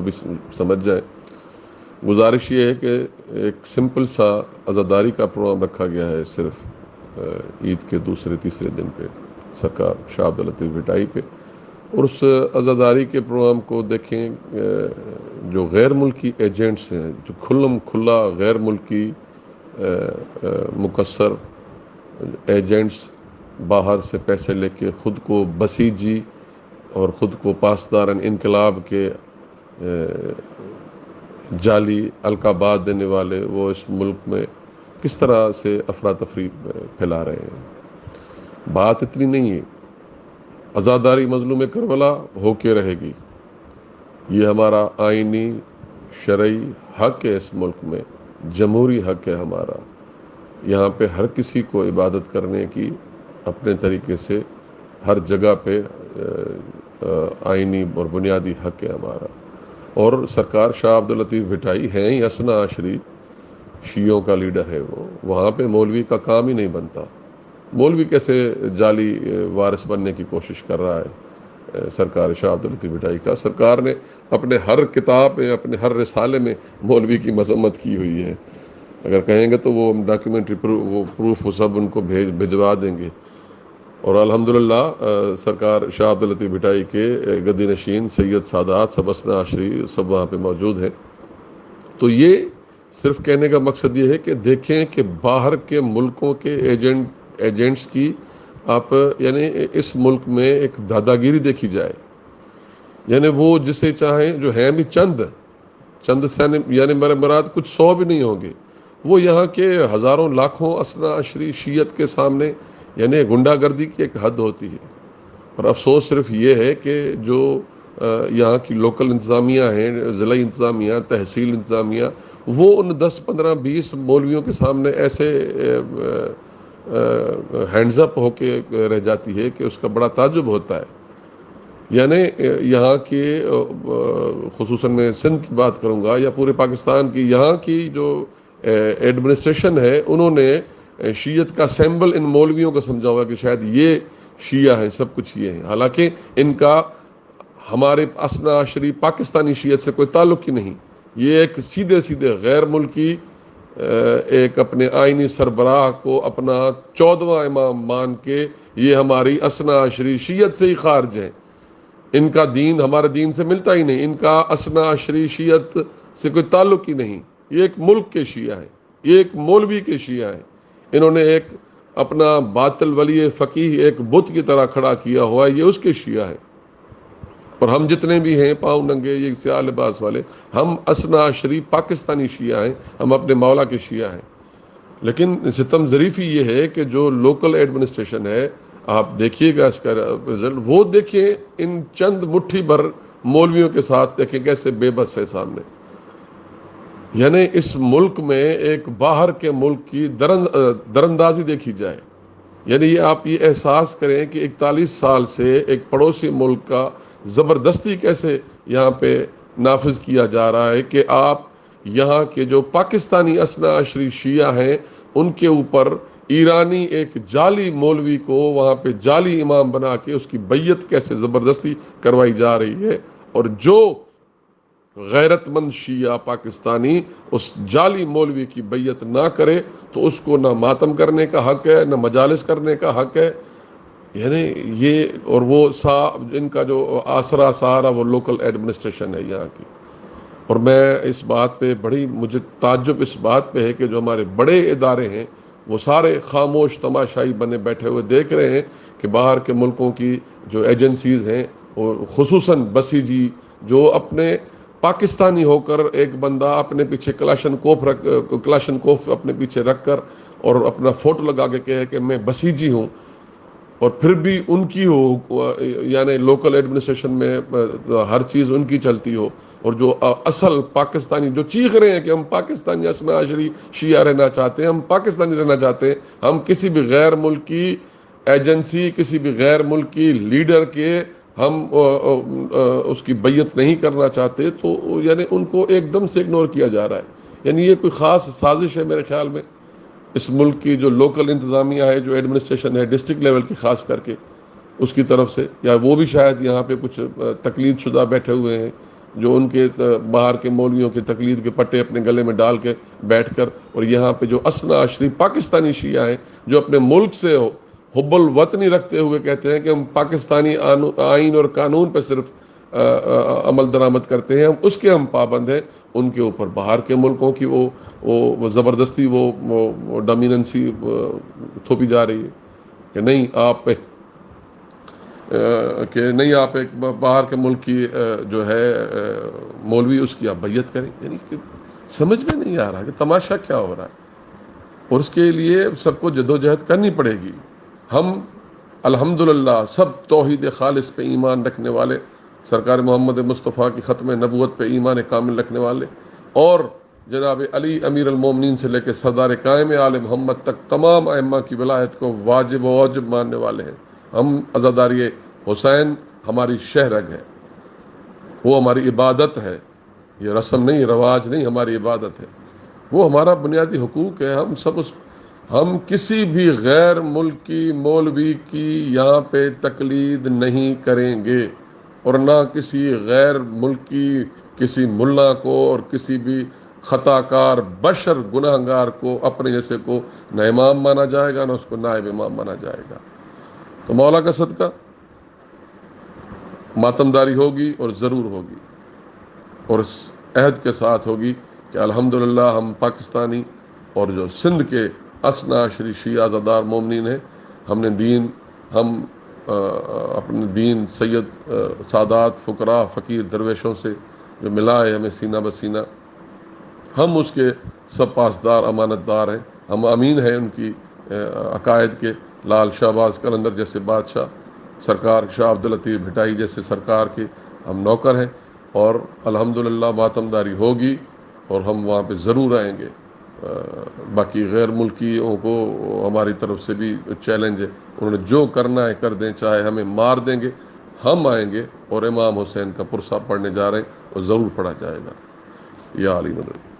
بھی سمجھ جائیں۔ گزارش یہ ہے کہ ایک سمپل سا عزاداری کا پروگرام رکھا گیا ہے صرف عید کے دوسرے تیسرے دن پہ سرکار شاہ عبد اللطیف بھٹائی پہ، اور اس عزاداری کے پروگرام کو دیکھیں جو غیر ملکی ایجنٹس ہیں، جو کھلم کھلا غیر ملکی مقصر ایجنٹس باہر سے پیسے لے کے خود کو بسیجی اور خود کو پاسدار انقلاب کے جعلی القابات دینے والے وہ اس ملک میں کس طرح سے افراتفری پھیلا رہے ہیں۔ بات اتنی نہیں ہے، عزاداری مظلوم کربلا ہو کے رہے گی، یہ ہمارا آئینی شرعی حق ہے، اس ملک میں جمہوری حق ہے ہمارا، یہاں پہ ہر کسی کو عبادت کرنے کی اپنے طریقے سے ہر جگہ پہ آئینی اور بنیادی حق ہے ہمارا۔ اور سرکار شاہ عبد اللطیف بھٹائی ہیں ہی اثنا عشری شیعوں کا لیڈر ہے، وہ وہاں پہ مولوی کا کام ہی نہیں بنتا۔ مولوی کیسے جعلی وارث بننے کی کوشش کر رہا ہے سرکار شاہ عبد اللطیف بھٹائی کا؟ سرکار نے اپنے ہر کتاب میں، اپنے ہر رسالے میں مولوی کی مذمت کی ہوئی ہے، اگر کہیں گے تو وہ ڈاکیومنٹری پروف وہ سب ان کو بھجوا دیں گے۔ اور الحمدللہ سرکار شاہ عبد اللطیف بھٹائی کے گدی نشین سید سادات سب اثنا عشری سب وہاں پہ موجود ہیں۔ تو یہ صرف کہنے کا مقصد یہ ہے کہ دیکھیں کہ باہر کے ملکوں کے ایجنٹس کی آپ یعنی اس ملک میں ایک داداگیری دیکھی جائے، یعنی وہ جسے چاہیں، جو ہیں بھی چند یعنی میرے مراد کچھ 100 بھی نہیں ہوں گے، وہ یہاں کے ہزاروں لاکھوں اثنا عشری شیعت کے سامنے، یعنی غنڈہ گردی کی ایک حد ہوتی ہے۔ اور افسوس صرف یہ ہے کہ جو یہاں کی لوکل انتظامیہ ہیں، ضلعی انتظامیہ، تحصیل انتظامیہ، وہ ان 10 15 20 مولویوں کے سامنے ایسے ہینڈز اپ ہو کے رہ جاتی ہے کہ اس کا بڑا تعجب ہوتا ہے۔ یعنی یہاں کے خصوصاً میں سندھ کی بات کروں گا یا پورے پاکستان کی، یہاں کی جو ایڈمنسٹریشن ہے، انہوں نے شیعت کا سیمبل ان مولویوں کو سمجھا ہوا کہ شاید یہ شیعہ ہیں، سب کچھ یہ ہیں، حالانکہ ان کا ہمارے اثنا عشری پاکستانی شیعت سے کوئی تعلق ہی نہیں۔ یہ ایک سیدھے سیدھے غیر ملکی ایک اپنے آئینی سربراہ کو اپنا 14واں امام مان کے یہ ہماری اثنا عشری شیعت سے ہی خارج ہیں، ان کا دین ہمارے دین سے ملتا ہی نہیں، ان کا اثنا عشری شیعت سے کوئی تعلق ہی نہیں۔ یہ ایک ملک کے شیعہ ہیں، یہ ایک مولوی کے شیعہ ہیں، انہوں نے ایک اپنا باطل ولی فقیہ ایک بت کی طرح کھڑا کیا ہوا ہے، یہ اس کے شیعہ ہیں۔ اور ہم جتنے بھی ہیں پاؤں ننگے یہ سیاہ لباس والے، ہم اثنا عشری پاکستانی شیعہ ہیں، ہم اپنے مولا کے شیعہ ہیں۔ لیکن ستم ظریفی یہ ہے کہ جو لوکل ایڈمنسٹریشن ہے، آپ دیکھیے گا اس کا رزلٹ، وہ دیکھیں ان چند مٹھی بھر مولویوں کے ساتھ دیکھیں کیسے بے بس ہے سامنے۔ یعنی اس ملک میں ایک باہر کے ملک کی دراندازی دیکھی جائے، یعنی یہ آپ یہ احساس کریں کہ 41 سال سے ایک پڑوسی ملک کا زبردستی کیسے یہاں پہ نافذ کیا جا رہا ہے کہ آپ یہاں کے جو پاکستانی اثنا عشری شیعہ ہیں ان کے اوپر ایرانی ایک جعلی مولوی کو وہاں پہ جعلی امام بنا کے اس کی بیعت کیسے زبردستی کروائی جا رہی ہے، اور جو غیرت مند شیعہ پاکستانی اس جعلی مولوی کی بیعت نہ کرے تو اس کو نہ ماتم کرنے کا حق ہے، نہ مجالس کرنے کا حق ہے۔ یعنی یہ اور وہ ان کا جو آسرا سہارا وہ لوکل ایڈمنسٹریشن ہے یہاں کی۔ اور میں اس بات پہ مجھے تعجب اس بات پہ ہے کہ جو ہمارے بڑے ادارے ہیں وہ سارے خاموش تماشائی بنے بیٹھے ہوئے دیکھ رہے ہیں کہ باہر کے ملکوں کی جو ایجنسیز ہیں، اور خصوصاً بسیجی جو اپنے پاکستانی ہو کر ایک بندہ اپنے پیچھے کلاشن کوف اپنے پیچھے رکھ کر اور اپنا فوٹو لگا کے کہے کہ میں بسیجی ہوں، اور پھر بھی ان کی ہو، یعنی لوکل ایڈمنسٹریشن میں ہر چیز ان کی چلتی ہو، اور جو اصل پاکستانی جو چیخ رہے ہیں کہ ہم پاکستانی اثنا عشری شیعہ رہنا چاہتے ہیں، ہم پاکستانی رہنا چاہتے ہیں، ہم کسی بھی غیر ملکی ایجنسی، کسی بھی غیر ملکی لیڈر کے ہم اس کی بیعت نہیں کرنا چاہتے، تو یعنی ان کو ایک دم سے اگنور کیا جا رہا ہے۔ یعنی یہ کوئی خاص سازش ہے میرے خیال میں اس ملک کی جو لوکل انتظامیہ ہے، جو ایڈمنسٹریشن ہے ڈسٹرکٹ لیول کی خاص کر کے، اس کی طرف سے، یا وہ بھی شاید یہاں پہ کچھ تقلید شدہ بیٹھے ہوئے ہیں جو ان کے باہر کے مولویوں کے تقلید کے پٹے اپنے گلے میں ڈال کے بیٹھ کر، اور یہاں پہ جو اثنا عشری پاکستانی شیعہ ہیں جو اپنے ملک سے حب الوطنی رکھتے ہوئے کہتے ہیں کہ ہم پاکستانی آئین اور قانون پہ صرف عمل درآمد کرتے ہیں، اس کے ہم پابند ہیں، ان کے اوپر باہر کے ملکوں کی وہ زبردستی وہ ڈومیننسی تھوپی جا رہی ہے کہ نہیں آپ ایک باہر کے ملک کی جو ہے مولوی، اس کی آپ بیعت کریں. یعنی کہ سمجھ میں نہیں آ رہا کہ تماشا کیا ہو رہا ہے، اور اس کے لیے سب کو جدوجہد کرنی پڑے گی. ہم الحمدللہ سب توحید خالص پہ ایمان رکھنے والے، سرکار محمد مصطفیٰ کی ختم نبوت پہ ایمان کامل رکھنے والے، اور جناب علی امیر المومنین سے لے کے سردار قائم آل محمد تک تمام ائمہ کی ولایت کو واجب و واجب ماننے والے ہیں. ہم عزاداری حسین ہماری شہ رگ ہے، وہ ہماری عبادت ہے، یہ رسم نہیں، رواج نہیں، ہماری عبادت ہے، وہ ہمارا بنیادی حقوق ہے. ہم کسی بھی غیر ملکی مولوی کی یہاں پہ تقلید نہیں کریں گے، اور نہ کسی غیر ملکی کسی ملا کو اور کسی بھی خطا کار بشر گناہ گار کو اپنے جیسے کو نہ امام مانا جائے گا، نہ اس کو نائب امام مانا جائے گا. تو مولا کا صدقہ ماتمداری ہوگی، اور ضرور ہوگی، اور اس عہد کے ساتھ ہوگی کہ الحمدللہ ہم پاکستانی اور جو سندھ کے اثنا عشری شیعہ زدار مومنین ہیں، ہم نے دین، ہم اپنے دین سید سادات فقراء فقیر درویشوں سے جو ملا ہے ہمیں سینہ بسینہ، ہم اس کے سب پاسدار امانت دار ہیں. ہم امین ہیں ان کی عقائد کے. لال شہباز قلندر جیسے بادشاہ، سرکار شاہ عبداللطیف بھٹائی جیسے سرکار کے ہم نوکر ہیں، اور الحمدللہ ماتمداری ہوگی، اور ہم وہاں پہ ضرور آئیں گے. باقی غیر ملکیوں کو ہماری طرف سے بھی چیلنج ہے، انہوں نے جو کرنا ہے کر دیں، چاہے ہمیں مار دیں گے، ہم آئیں گے اور امام حسین کا پرسہ پڑھنے جا رہے ہیں، اور ضرور پڑھا جائے گا. یا علی مدد.